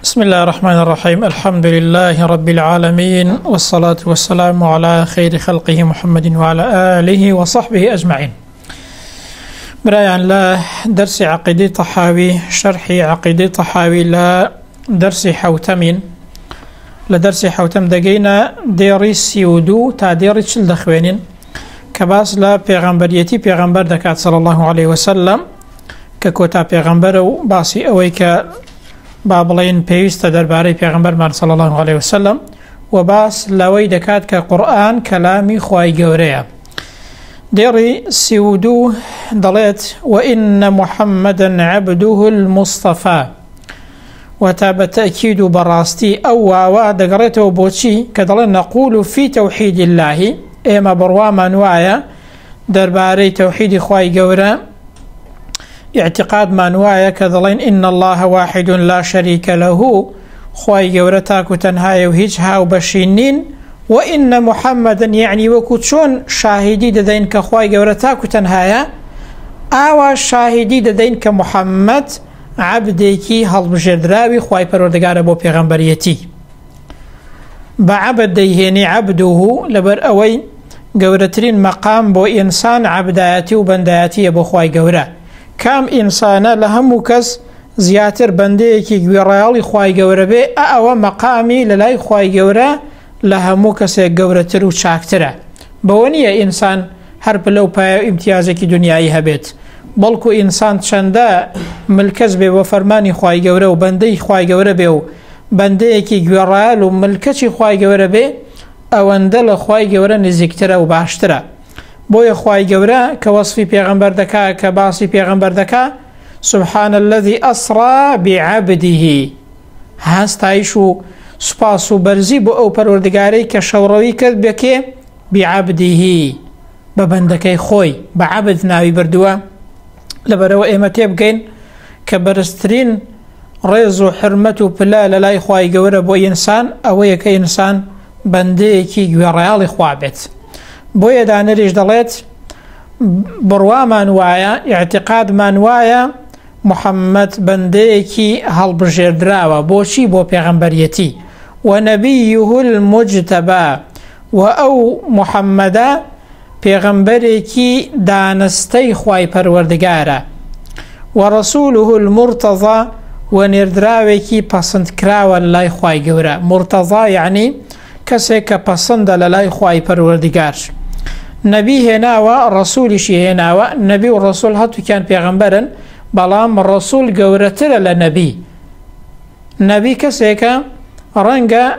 بسم الله الرحمن الرحيم. الحمد لله رب العالمين، والصلاة والسلام على خير خلقه محمد وعلى آله وصحبه أجمعين. برايان لا درس عقيدة طحاوي، شرح عقيدة طحاوي لا درس حوتم، لدرس حوتم دقينا ديري سيودو تا ديري تشل دخوينين كباس لا پیغمبريتي پیغمبر دكات صلى الله عليه وسلم ككوتا پیغمبر و باسي اويك بابلين بيست درباري پیغمبر من صلى الله عليه وسلم وباس لوي دكات كقرآن كلامي خواي جوريا. ديري سيودو ضليت وإن محمدا عبده المصطفى وتاب تأكيد براستي أو وادقرته بوشي كدلنا نقول في توحيد الله إما برواما نوايا درباري توحيد خواي جورا اعتقاد ما نوايا كذلين إن الله واحد لا شريك له خواي جورتاك تنهاي وهجها وبشينين وإن محمدا يعني وكتشون شاهدي دين كخواي جورتاك تنهايا أو شاهدي دين كمحمد عبديكي هل بجدراوي خواي پروردگار بو پیغمبريتي بعبد ديهني عبده لبر اوي جورترين مقام بو إنسان عبداتي وبنداتي بو خواي جورا كام إنسان لهمكس زياتر بنديكي جورالي خواي جورا بي أو مقامي للاي خواي جورا لهمكس جورتر وشاكترا بونية إنسان هرب لو با امتيازك دنياي هبت بلكو إنسان چنده ملکز به و فرمانی خواهی گوره و بنده خواهی گوره به و بنده که گورال و ملکچی خواهی گوره به اوندل خواهی گوره نزیکتره و باشتره بوی خواهی گوره که وصفی پیغمبر دکا که باسی پیغمبر دکا سبحان الذي أسرى بعبده هستایش و سپاس و برزی بو او پروردگاری که شوروی کرد بکه بعبده ببندکی خوی بعبد ناوی بردوه لبرو ايمتي بقين كبرسترين ريزو حرمتو بلا لا خواي جوره بو انسان او يك انسان بنديكي جوريال خوابت بو يدان ريج دليت بروا مانوايا اعتقاد مانوايا محمد بنديكي هل بجدراوا بوشي بو پیغمبريتي ونبيه المجتبى واو محمدا پیغمبری کی دانستی خوای پروردگاره و رسوله المرتضى و نردراوی کی پسند کراو لای خوای گوره مرتضى یعنی کسی که پسند لای خوای پروردگار نبی هنا و رسولش هنا و نبی و رسول هاتو کان پیغمبرن بلام رسول گورتر لنبی نبی کسی که رنگه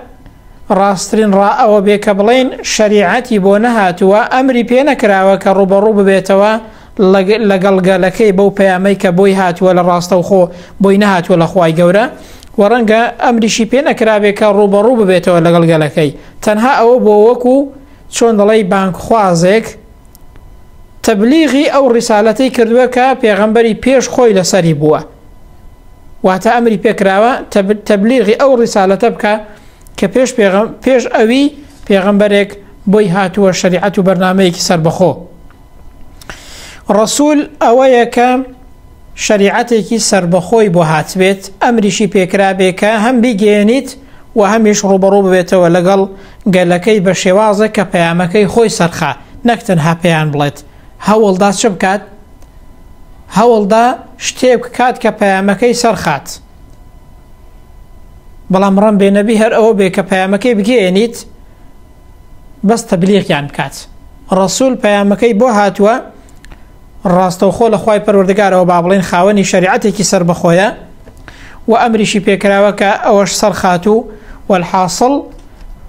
راسترين راء وبيكبلين شريعتي بونهات وأمري بينك راوك روب بيتوا لقلقلكي بو بياميك بويهات ولا راستوخو بوينهات ولا خواي جورا ورنقا أمري شي بينك راوك روب بيتوا لقلقلكي تنها أو بووكو شون دلي بانك خوازك تبليغي أو رسالتي كردوكا بيغمبري بيش خوي لسري بوا واتا أمري بيك راوا تبليغي أو رسالتك که پیش اوی پیغمبرک بوی هاتو و شریعت و برنامه کی سر بخو رسول اوی که شریعت کی سر بخوی بو هات بیت امریشی پیکرا بیکه هم بگینید و همیش روبرو بیت و لگل گلکی بشوازه که پیامکی خوی سرخه نکتن ها پیان بلد هول دا چه بکات هول دا شتیب کات که پیامکی سرخات بلام رم بين نبي هر او بك پیامکی بگینید بس تبلیغ یان بکات رسول پیامکی بو هاتوا راستو خول خوای پروردگار او بابلین خاونی شریعتی کی سر بخویا و امری شی پیکراوک اوش سر خاتو والحاصل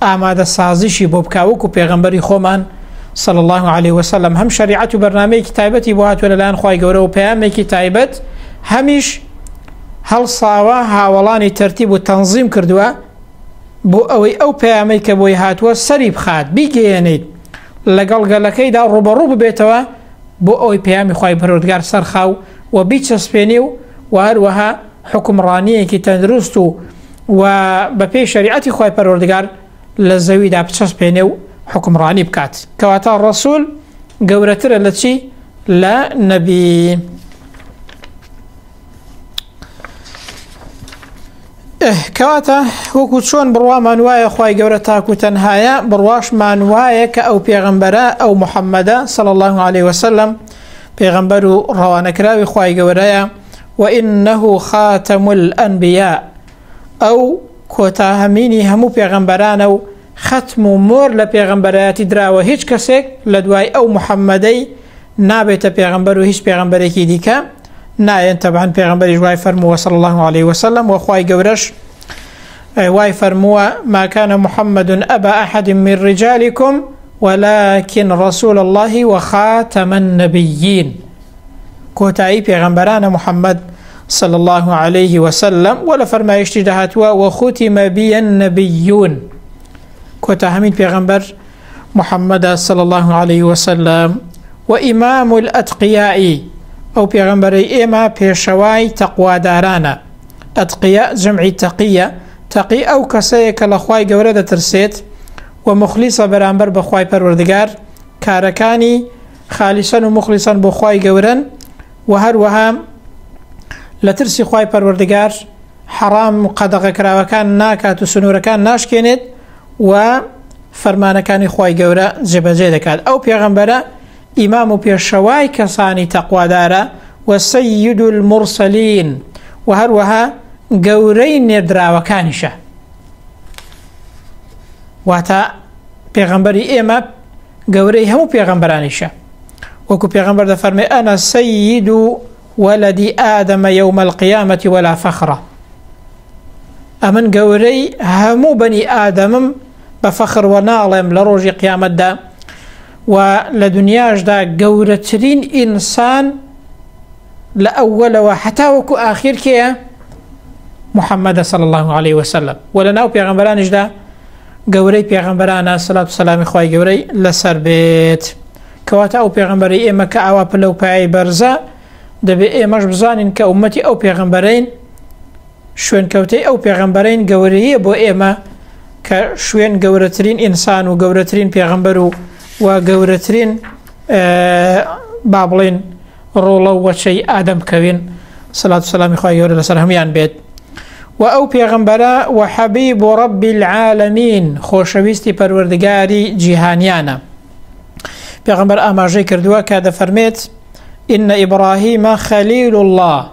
آماده سازشی بو بکاوک پیغمبری خومن صلی الله علیه وسلم هم شریعت و برنامه کتابتی بو هاتوا لان خوای گوره و پیامکی کتابت همیش هل صاوا هاولاني ترتيب وتنظيم كردوا بو اوي او بيامي كبوي هاتوا سريب خاد بيجينيد لقلقلكي دا روب بيتوا بو اوي بيامي خواي پروردگار سرخاو وبيتشسبينيو وهروها حكم رانيه كي تندرستو وببي شريعتي خواي پروردگار لزوي دا بتشسبينيو حكم راني بكات كواتا الرسول قورتر التي لا نبي کەواتە وەکو چۆن بڕوامان وایە خوای گەورە تاکو تەنهایە بڕواشمان وایە کە ئەو پێغەمبەرە ئەو محەممەدە صلی الله عليه وسلم پێغەمبەر و ڕەوانەکراوی خوای گەورەیە وإنه خاتم الأنبياء ئەو کۆتاهەمینی هەموو پێغەمبەرانە و ختم و مۆر لە پێغەمبەرایەتی دراوە هیچ کەسێک لە دوای ئەو محەممەدەی نابێتە پێغەمبەر و هیچ پێغەمبەرێکی دیکە ناين طبعا پیغمبر واي فرموا صلى الله عليه وسلم وخواي قورش واي فرموا ما كان محمد أبا أحد من رجالكم ولكن رسول الله وخاتم النبيين كوتاي پیغمبران محمد صلى الله عليه وسلم ولا فرما اشتدهاتوا وختم بي النبيون كوتا همين پیغمبر محمد صلى الله عليه وسلم وإمام الأتقياء أو پیغمبری ئێمە پێشەوای تەقوادارانە ئەتقیە جەمعی تەقیە تەقی ئەو کەسەیە کە لە خوای گەورە دەترسێت و مخلیصە بەرامبەر بە خوای پەروەردگار کارەکانی خالیسەن و مخلیسەن بۆ خوای گەورەن و هەروەها لە ترسی خوای پەروەردگار حرام و قەدەغەکراوەکان ناکات و سنوورەکان ناشکێنێت و فەرمانەکانی خوای گەورە جێبەجێ دەکات ئەو پێغەمبەرە إمام بيشواي كساني تقوى دارا وسيد المرسلين وهروها قورين ندرا وكانشة واتا پیغمبری إما قوري همو پیغمبرانشة وكو پیغمبر دا فرمي أنا سيد ولد آدم يوم القيامة ولا فخرة أمن قوري همو بني آدم بفخر ونالم لروج قيامة دا ولدنياش دا قورترين إنسان لأول وحتى وكو آخر كيا محمد صلى الله عليه وسلم ولناو پیغمبرانش دا قوري پیغمبرانا صلاة والسلام خواهي قوري لسر بيت كواتا أو پیغمبري إما كأوا بلو باي برزا دبي إماش بزانين كأمتي أو پیغمبرين شوين كوتي أو پیغمبرين قوري بو إما كشوين قورترين إنسان وقورترين پیغمبرو وقورترين بابلين رولو وشي آدم كوين صلاة والسلام خواهي قوري لسر هميان بيت وأو پیغمبرا وحبيب رب العالمين خوشويستي پروردگاري جهانيانا پیغمبر آماجي كردوا كاد فرميت إن إبراهيم خليل الله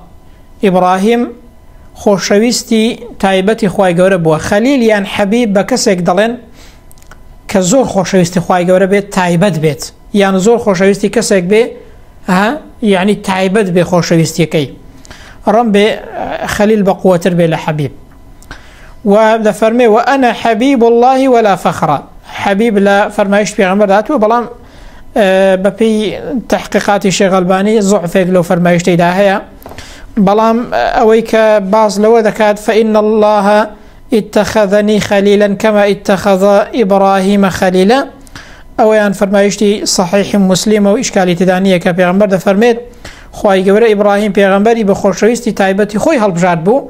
إبراهيم خوشويستي تايبتي خواهي قوري بوا خليل يعني حبيب بكسك دلين كزور خوشويستي خواهي قوري بيت تايبت بيت يعني زور خوشويستي كسك بي يعني تايبت بي خوشويستي كي رب خليل بقوة بي لحبيب وابدا فرمي وأنا حبيب الله ولا فخر حبيب لا فرمايش بيغمبر داتو بلام ببي تحقيقات الشيخ الباني ضعفك لو فرمايش تيداهيا بلام اويك باز لو ذكات فإن الله اتخذني خليلا كما اتخذ إبراهيم خليلا اويان فرمايشتي صحيح مسلم وإشكالي تدانية كبيغمبر دا فرميت خواهی گەورە ئیبراهیم پێغەمبەری بە خۆشەویستی تایبەتی خۆی هەڵبژارد بوو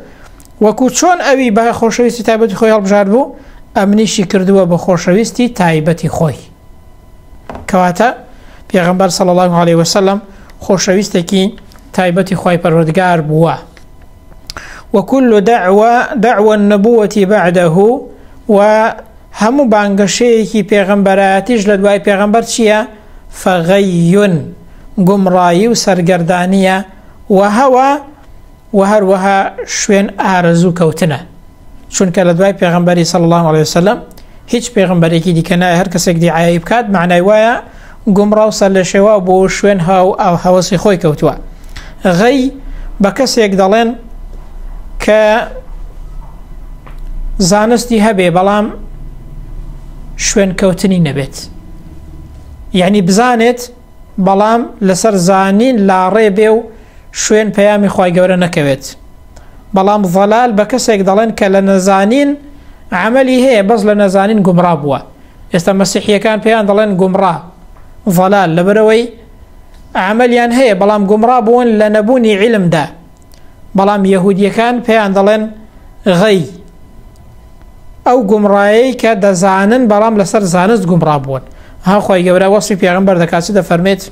وەکو چۆن ئەوی بە خۆشەویستی تایبەتی خۆی هەڵبژارد بوو ئەمنیشی کردووە بە خۆشەویستی تایبەتی خۆی کەواتە پێغەمبەر صلی الله عليه وسلم خۆشەویستێکی تایبەتی خۆی پەروەردگار بووە وكل دعوة النبوة بعده وهمو بانگەشەیەکی پێغەمبەرایەتیش لە دوای پێغەمبەر چییە فغەیٌ گمڕایی و سەرگەردانیە و هەروەها شوێن ئارەزوو کەوتنە چونکە لە دوای پێغەمبەری صلی الله عليه وسلم هیچ پێغەمبەرێکی دیکە نایە هەر کەسێک دیعایی بکات معنای وایە گمڕا و سەر لە شێوا بۆ شوێن هەوەسی خۆی کەوتووە غەی بە کەسێک دەڵێن کە زانستی هەبێ بەڵام شوێن کەوتنی نەبێت یعنی بزانێت بەڵام لەسەر زانین لاڕێ بێ و شوێن پەیامی خوای گەورە نەکەوێت بەڵام ضەلال بە کەسێک دەڵێن کە لە نەزانین عەمەلی هەیە بەس لە نەزانین گومڕا بووە ئێستا مەسیحیەکان پێیان دەڵێن گومڕا ضەلال لەبەرەوەی عەمەلیان هەیە بەڵام گومڕا بوون لە نەبوونی عیلمدا بەڵام یەهودیەکان پێیان دەڵێن غەی ئەو گومڕایەی کە دەزانن بەڵام لەسەر زانست گومڕا بوون ها خوای گەورە وەصفی پێغەمبەر دەکات دەفەرمێت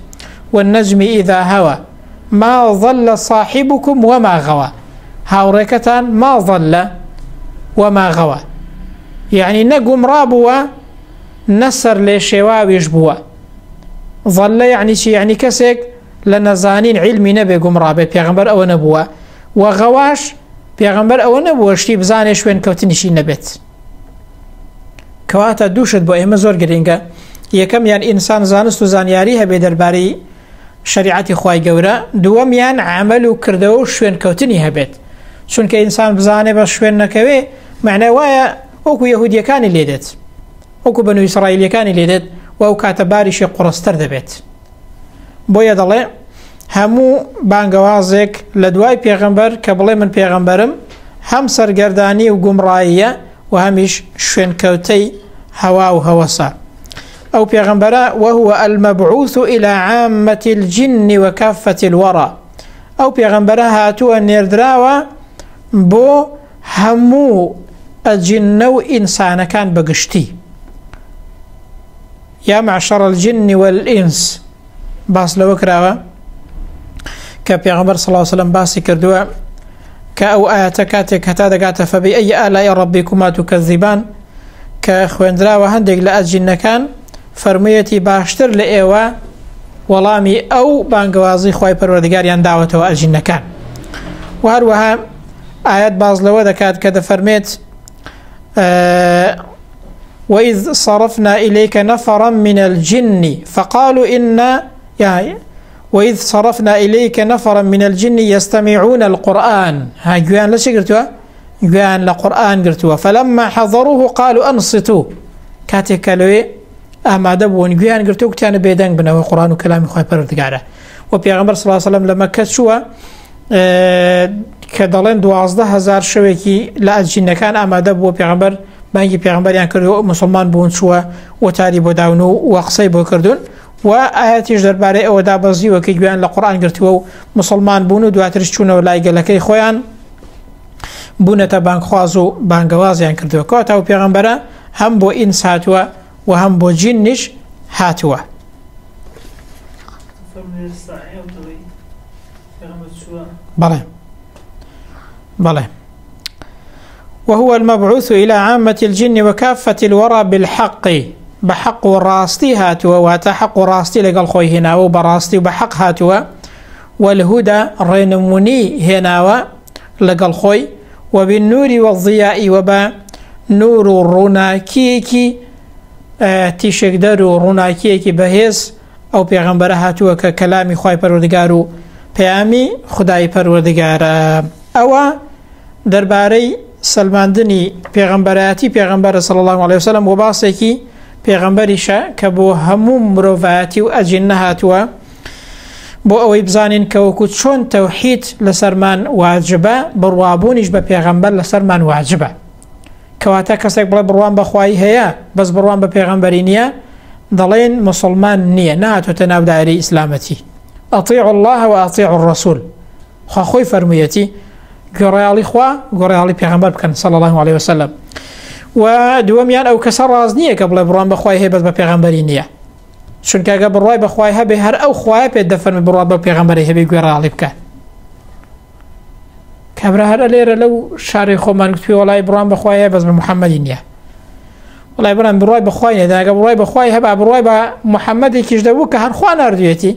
والنجم إذا هوى ما ضل صاحبكم وما غوى هاوڕێکەتان ما ضل وما غوى يعني نقوم رابوا نسر لشواويش بوا ظل يعني شي يعني كسك لنزانين علمي نبي قوم رابي بيغمبر أو نبوا وغواش بيغمبر أو نبوا شتي بزانش وين كوتنشي نبت كواتا دوشت بو ايما زور گرنگا یکم يعني انسان زانست و زانیاری هبه درباری شریعتی خوای گورا دوم يعني عمل و کردو شوين كوتني هبت چونکه انسان بزانه بس شوين نکوي معنى وايا اوكو يهودية كان ليدت اوكو بنو اسرائيل كان ليدت واو كاتباري شي قرستر دبت بويا دلي همو بانگوازك لدواي پیغمبر كبلي من پیغمبرم هم سرگرداني و گمراهية وهمش شوين كوتي هوا وهوسا أو پیغمبرا وهو المبعوث إلى عامة الجن وكافة الورى أو پیغمبرا هاتو النيردراوة بو همو الجن وإنسان كان بقشتي يا معشر الجن والإنس باس لو كراوة كبيغمبر صلى الله عليه وسلم باسي كردوا كأو آياتكاتك هتادقات فبأي آلاء ربكما تكذبان كخويندراوة هندق لأجن كان فرميتي باشتر لإيوة ولامي أو بانقوازي خواهي پروردگاريان دعوته وأجن كان وهروها آيات باز لو ذكات كذا فرميت وإذ صرفنا إليك نفرا من الجن فقالوا إنا يعني وإذ صرفنا إليك نفرا من الجن يستمعون القرآن ها جوان لشي قرتوا جوان لقرآن قرتوا فلما حضروه قالوا أنصتوا كاتك لوي أما دبون جوان قرتوا كتان بيدان بنا القرآن وكلام خواه پروردگاره وبيغمبر صلى الله عليه وسلم لما كتشوا كدلين 12,000 شوكي لأجن كان أما دبو بيغمبر بانجي بيغمبر يعني كردو مسلمان بون شوا وتاري بو داونو وقصي بو كردون وآياتيش درباري او دابزي وكي جوان لقرآن قرتو مسلمان بونو دواترش چونه ولايقه لكي خوان بونتا بانك خوازو بانقواز يعني كردو كواتا و بيغمبرا هم بو إنس هاتوا وهم بو جنش هاتوا بله بله وهو المبعوث إلى عامة الجن وكافة الورى بالحق بحق وراستي هاتوا وتحق راستي لقال خوي هنا وبراستي وبحق هاتوا والهدى رينموني هنا لقال خوي وبالنور والضياء وبا نور روناكيكي تشكدر روناكيكي بهيس أو بيغمبر هاتوا ككلامي خوي پروردگارو پیامی خدای پروردگار او درباره سلماندنی پیغمبراتی پیغمبر صلی الله علیه وسلم و باسی کی پیغمبریشا که بو هموم مروفاتی و اجنهات و بو اوی بزانین که وکو چون توحید لسرمان واجبه بروابونیش به پیغمبر لسرمان واجبه کواتا کسک بلا بروان بخواهی هیا بس بروان بپیغمبری نیا دلین مسلمان نیا نهاتو تناو دائره اسلامتی أطيعوا الله وأطيعوا الرسول خوي فرميتي قريالي خوا قريالي بيغمبر بكن صلى الله عليه وسلم ودوميان أو كسر رازنية قبل بروان بخواي هبت ببيغمبرينية شنك قبل رواي بخواي هبه هر أو خواي بيدفن بروان ببيغمبري هبه قريالي بكن كبره هر ليرة لو شاري خومان كتبه والله بروان بخواي هبت بمحمدينية والله بروان برواي بخواي هذا قبل رواي بخواي هبه بروان بمحمد كيجدوك هر خوان أردويتي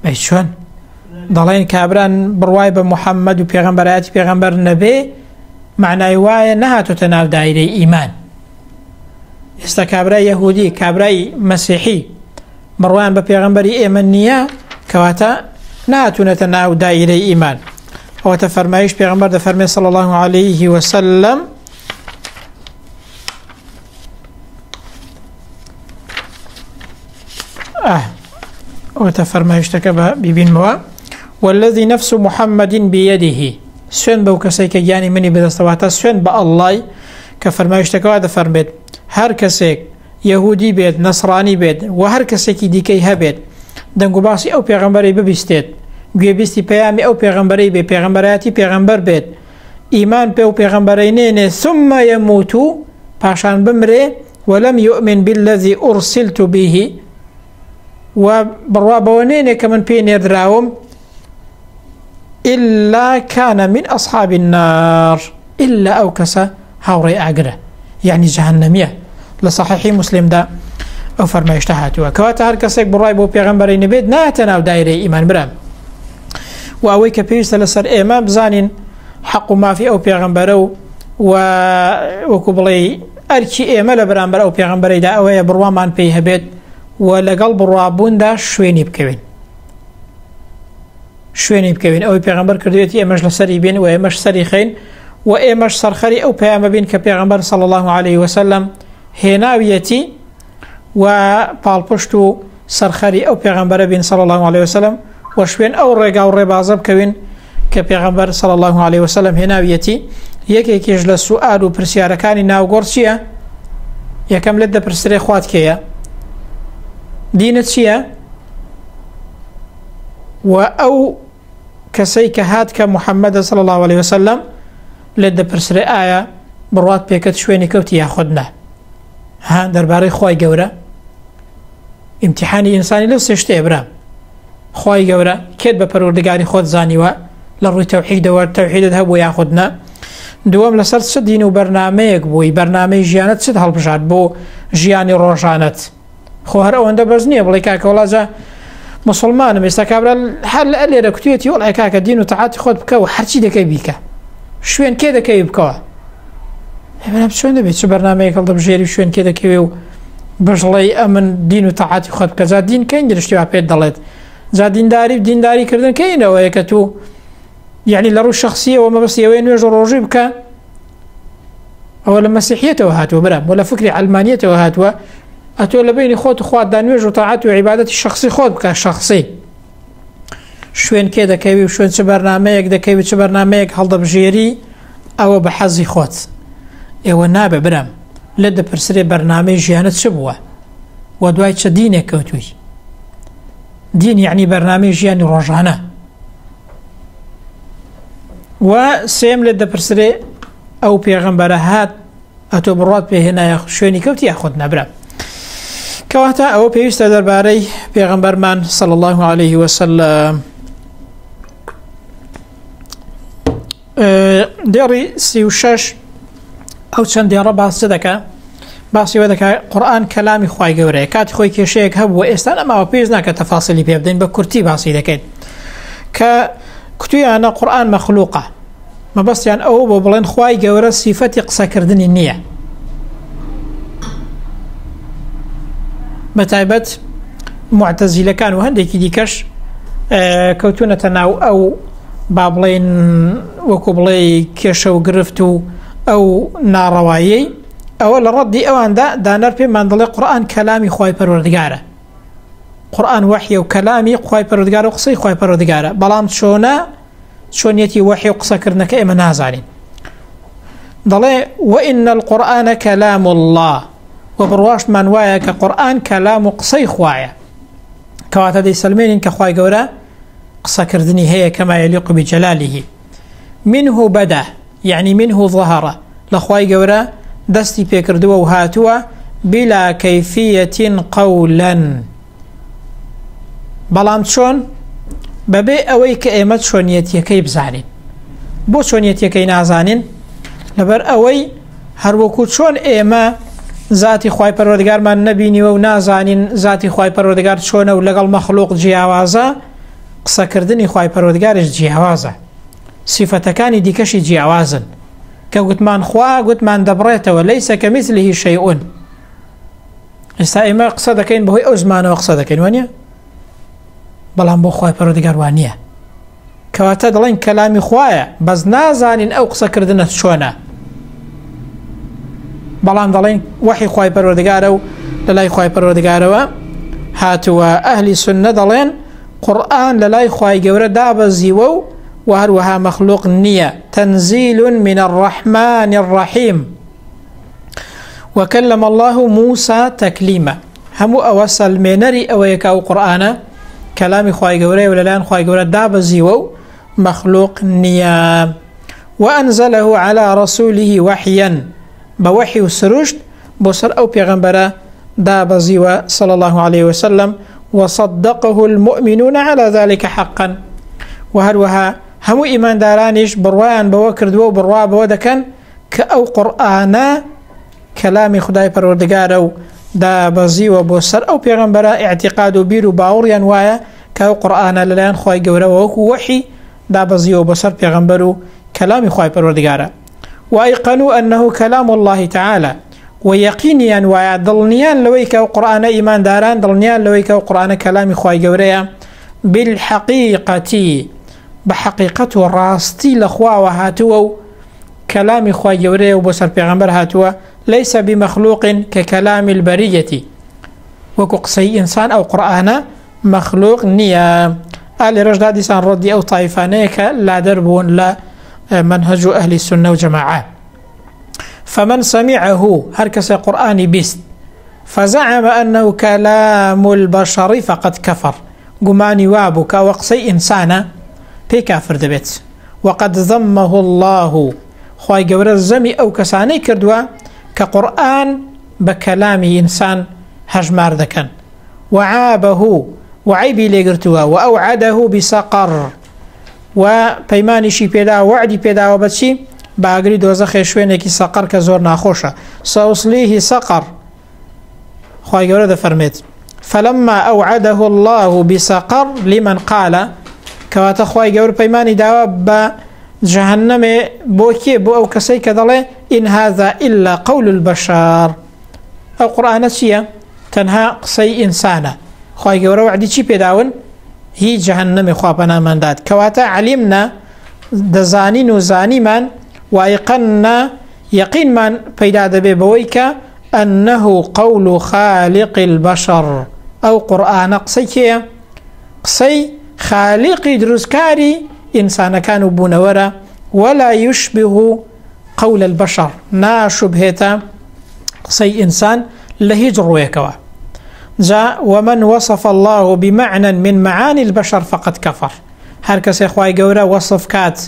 بيشون ضلين كابران برواي بمحمد وبيغمبرات بيغمبر نبي معنى وايا نها تتناول دائرة إيمان استكابرا يهودي كابرا مسيحي مروان ببيغمبري إيمانية كواتا نها تتناول دائرة إيمان هو تفرمايش بيغمبر دفرمي صلى الله عليه وسلم وتفرمايش ببين موا والذي نفس محمد بيده سن بو كسيك يعني مني بدستواتا سن بالله كفرمايش تكوا دفرمت هر كسيك يهودي بيت نصراني بيت وهر كسيك ديكي هبيت دنگو باسي او پیغمبري ببستيت گوي بستي پیامي او پیغمبري بي پیغمبراتي پیغمبر بيت ايمان بي او پیغمبرينين ثم يموتوا پاشان بمري ولم يؤمن بالذي ارسلت به وبروابونين كمن بين يدراهم إلا كان من أصحاب النار إلا أو كسا هاوري أعقرة يعني جهنمية لصحيح مسلم دا أو فرما اشتهاتوا كواتا هر كسيك براي بو پیغمبري نبيد ناتناو دائرة إيمان برام وأويك بيست لسر إمام بزانين حق ما في أو پیغمبرو وكبلي أركي إيمال برامبر أو پیغمبري دا أويا بروامان بيه بيت ولقل بروابون دا شويني بكوين أو پیغمبر كردويتي إماش لسري بين وإماش سري خين وإماش سرخري أو پیغمبر بين كبيغمبر صلى الله عليه وسلم هناويتي وبالبشتو سرخري أو پیغمبر بين صلى الله عليه وسلم وشوين أو رقا وربازب كوين كبيغمبر صلى الله عليه وسلم هناويتي يكي يجلس سؤال وبرسياركاني ناو قرسيا يكم لدى برسري خوات كيا دينت شيا وأو كسيك هات كمحمد صلى الله عليه وسلم لدى برسري آية بروات بيكت شويني كوتي ياخدنا ها درباري خواي قورا امتحاني إنساني لو سيشتي إبرام خواي قورا كيد بپروردگاري خود زانيوا لروي توحيد والتوحيد هبو ياخدنا دوام لسر سدين وبرنامج بوي برنامج جيانت سد هالبجاد بو جياني روجانت خو هر اونده برزنيه بلي كاك ولا جا مسلمان مستكبر حل اللي ركتيتي ولا كاك دين وتعاتي خود بكا وحرشي دكاي بيكا شوين كده كاي بكا انا بشوين دبي شو برنامج قلب بجيري شوين كده كيو بجلي امن دين وتعاتي خود بكا زاد دين كاين درشتي بيت ضلت زاد دين داري كردن كاين ويكتو يعني لرو الشخصية وما بس يوين يجر روجيبك أو مسيحيته وهاتوا برام ولا فكري علمانيته وهاتوا أتوا لبين خوت خوات دانويج وطاعته وعبادة الشخصي خوت بك شخصي شوين كده كيبي وشوين سبرنامج ده كيبي سبرنامج هل بجيري أو بحظي خوت إيوه نابع برام لدى برسري برنامج جيانة سبوة ودواي تشدينك كوتوي دين يعني برنامج جياني روجانا وسيم لدى برسري أو بيغمبر هات أتو برات به هنا شويني كوتي ياخدنا برام كواتا أو بيست درباري بيغمبر من صلى الله عليه وسلم ديري سيوشش أو چند ديارة باس دكا باسي ودكا قرآن كلامي خواهي قوري كاتي خوي كيشيك هب وإستان أما وبيزنا كتفاصيلي بيبدين بكرتي باسي دكين كتوي أنا قرآن مخلوقة ما بس يعني أو ببلين خواهي قوري صفتي قصة كردني النية متعبت معتزلة كانوا هنديك ديكش كوتونة تناو أو بابلين وكوبلي كيشو قرفتو أو ناروايي أو لردي أو عند دانر في منظلي قرآن كلامي خواهي پروردگاره قرآن وحي وكلامي خواهي پروردگاره وقصي خواهي پروردگاره بلام شونيتي وحي وقصة كرنك إما نازالين ضلي وإن القرآن كلام الله وبرواش من وايا كقرآن كلام قصي خوايا كواتا دي سلمين كخواي قورا قصة كردني هي كما يليق بجلاله منه بدا يعني منه ظهر لخواي قورا دستي بيكردوا وهاتوا بلا كيفية قولا بلام شون ببي اوي كايمت شونيتي كي بزعلين بو شونيتي كي نازانين لبر اوي هروكو شون ايما ذاتي خواهي پروردگار من نبيني و نازانين ذاتي خواهي پروردگار چونه و لقل مخلوق جياوازا قصة كردني خواهي پروردگارش جياوازا صفتكاني ديكشي جياوازن كقلت من خواه قلت من دبريته وليس كمثله شيء استائما قصة دكين بهي أزمان وقصة دكين وانيا بلان بو خواهي پروردگار وانيا كواتا دلين كلامي خواهي بز نازانين او قصة كردنه چونه بلان دلين وحي خواهي پروردگارو للاي خواهي پروردگارو هاتوا أهل سنة دلين قرآن للاي خواهي قورة دابزيوو وهروها مخلوق النية تنزيل من الرحمن الرحيم وكلم الله موسى تكليما همو أوصل منري أويكاو قرآن كلام خواهي قورة وللان خواهي قورة دابزيوو مخلوق النية وأنزله على رسوله وحيا بوحي وسرشت بصر أو پیغمبرا دابزيوا صلى الله عليه وسلم وصدقه المؤمنون على ذلك حقا وهروها هەموو ئیماندارانیش بڕوایان بەوە کردووە و بڕوا بەوە دەکەن کە ئەو قورئانە کەلامی خودای پەروەردگارە و دابەزیوە بۆ سەر ئەو پێغەمبەرە ئیعتیقاد و بیر و باوەڕیان وایە کە ئەو قورئانە لەلایەن خوای گەورەوە وەکو وەحی دابەزیوە بۆ سەر پێغەمبەر و کەلامی خوای پەروەردگارە وأيقنوا أنه كلام الله تعالى ويقينيا ودڵنیان لەوەی کە ئەو قورئانە ئیمانداران دڵنیان لەوەی کە ئەو قورئانە کەلامی خوای گەورەیە بالحقيقة بحقيقة وراستي لخوا وهاتوا كلام خوا جوري وبصر پیغمبر هاتوا ليس بمخلوق ككلام البرية وكقصي إنسان أو قرآن مخلوق نيا آل رجل ديسان ردي أو طائفانيك لا دربون لا منهج أهل السنة وجماعة فمن سمعه هركس قرآن بيست فزعم أنه كلام البشر فقد كفر قماني وابك وقصي إنسانا بي كافر دبت وقد ذمه الله خواهي قورة الزمي أو كساني كردوا كقرآن بكلام إنسان هجمار ذكا وعابه وعيبي لقرتوا وأوعده بسقر وبيماني شي بيدا وعدي بيدا وبتشي باقري دوزخي شوينكي سقر كزور ناخوشة سأصليه سقر خواهي قورة فرميت فلما أوعده الله بسقر لمن قال كواتا خواهي قورة بيماني داوا بجهنم بوكي بو أو كسي كذلك إن هذا إلا قول البشر أو قرآن سيا تنها قصي إنسانا خواهي قورة وعدي چي بيداون هي جهنم خوابنا من داد كواتا علمنا دزانين وزاني من وأيقنا يقين من بيدا دبي بويك أنه قول خالق البشر أو قرآن قصي قصي خالق درسكاري إنسان كانوا بونورا ولا يشبه قول البشر نا شبهتا قصي إنسان لهجر ويكوا جاء ومن وصف الله بمعنى من معاني البشر فقد كفر هركس إخواي قورا وصف كات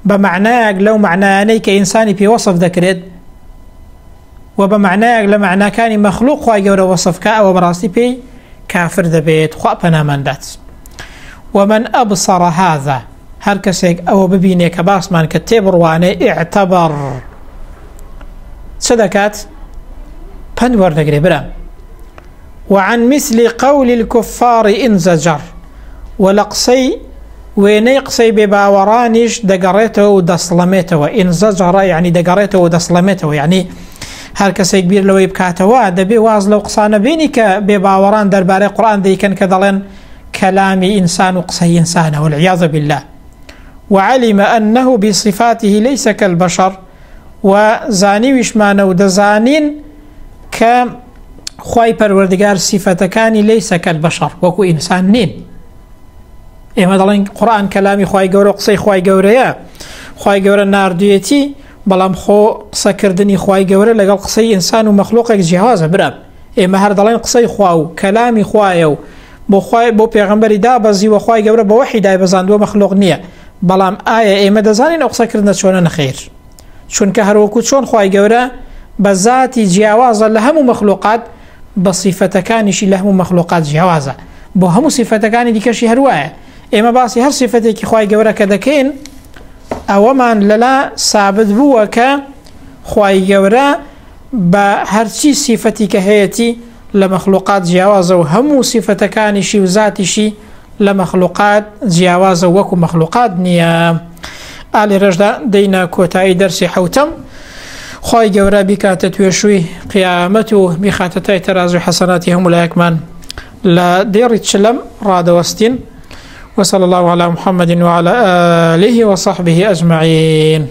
بمعناك لو معناني كإنساني في وصف ذكرت وبمعناك لمعنى كان مخلوق خواي قورا وصف كا وبراسي بي كافر ذبيت خوابنا من دات ومن أبصر هذا هركسيك أو ببيني كباس من كتب رواني اعتبر صدقات بندور نقري برام وعن مثل قول الكفار إن زجر ولقصي وينيقصي بباورانيش دقريته ودسلميته وإن زجر يعني دقريته ودسلميته يعني هركسي كبير لو يبكاته دبي واز لو قصانا بينك بباوران درباري قرآن دي كان كذلين كلام إنسان وقصي إنسان والعياذ بالله وعلم أنه بصفاته ليس كالبشر وزاني وشمانه ودزانين كخواي پروردگار صفتكاني ليس كالبشر وكو إنسان نين إما دلين قرآن كلامي خواي قورا قصي خواي قورا خواي قورا ناردويتي بلام خو قصة كردني خواي قورا لقال قصي إنسان ومخلوقك جهازة براب إما هر دلين قصي خواو كلامي خوايو بو پیغمبری دا بزی و خوای گەورە بە وحی دای بەزاندووە مەخلوق نییە بەڵام ئایا ئێمە دەزانین ئەو قسەکردنە چۆنە نەخێر چونکە هەروەکو چۆن خوای گەورە بە ذاتی جیاوازە لە هەموو مەخلوقات بە صیفەتەکانیشی لە هەموو مەخلوقات جیاوازە بۆ هەموو صیفەتەکانی دیکەشی هەروایە ئێمە باسی هەر صیفەتێکی خوای گەورە کە دەکەین ئەوەمان لەلا سابت بووە کە خوای گەورە بە هەرچی صیفەتی کە هەیەی لمخلوقات جیاوازە و هەموو صفتەکانیشی و ذاتیشی لە مەخلوقات جیاوازە وەکو مەخلوقات نییە. ئالی ڕێژدا دەینە کۆتایی دەرسی حەوتەم خۆی گەورە بیکاتە توێشووی قیامەت و بیخاتە تای تەرازوی حەسەناتی هەموو لایەکمان لە دێڕی چلەم ڕادەوەستین. وصلى الله على محمد وعلى آله وصحبه أجمعين.